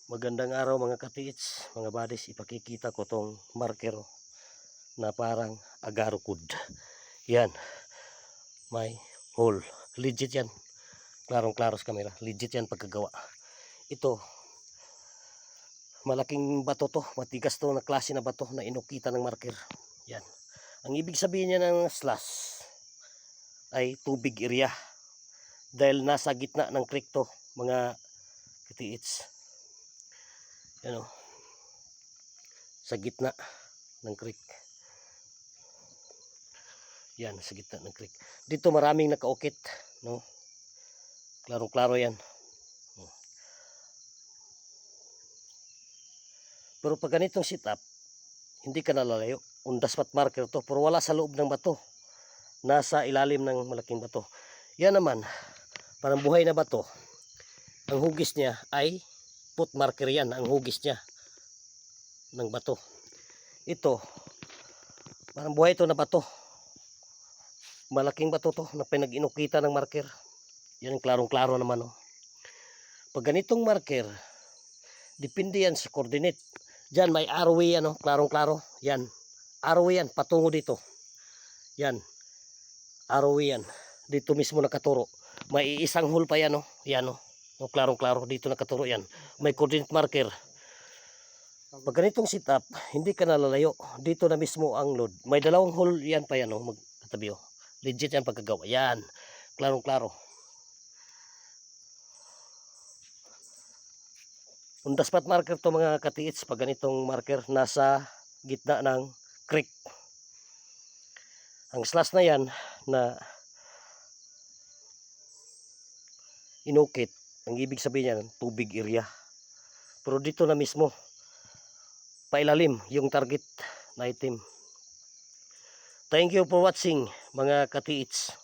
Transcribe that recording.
Magandang araw mga katiits, mga buddies. Ipakikita ko tong marker na parang agarukod. Yan, may hole. Legit yan. Klarong-klaro sa camera. Legit yan pagkagawa. Ito, malaking bato to. Matigas to na klase na bato na inukita ng marker. Yan. Ang ibig sabihin niya ng slash ay tubig area. Dahil nasa gitna ng creek to, mga katiits. Yan o, sa gitna ng creek. Yan, sa gitna ng creek. Dito maraming nakaukit, no? Klarong-klaro yan. Pero pag ganitong setup, hindi ka nalalayo. Undaspat marker to, pero wala sa loob ng bato. Nasa ilalim ng malaking bato. Yan naman, parang buhay na bato. Ang hugis niya ay foot marker yan, ang hugis niya ng bato. Ito, parang buhay ito na bato. Malaking bato to na pinag-inukita ng marker. Yan, klarong-klaro naman. Oh. Pag ganitong marker, depende yan sa coordinate. Diyan may arrow yan, oh, klarong-klaro. Yan, arrow yan, patungo dito. Yan, arrow yan. Dito mismo nakaturo. May isang hole pa yan, oh. Yan, oh. No, klarong-klaro, dito nakaturo yan. May coordinate marker. Pag ganitong setup, hindi ka nalalayo. Dito na mismo ang load. May dalawang hole yan pa yan, oh, magkatabi, oh. Legit yan pagkagawa. Yan, klarong-klaro. Undaspat marker to mga katiits. Pag ganitong marker, nasa gitna ng creek. Ang slash na yan na inukit, ang ibig sabihin yan, tubig area. Pero dito na mismo, pailalim yung target na item. Thank you for watching mga katiits.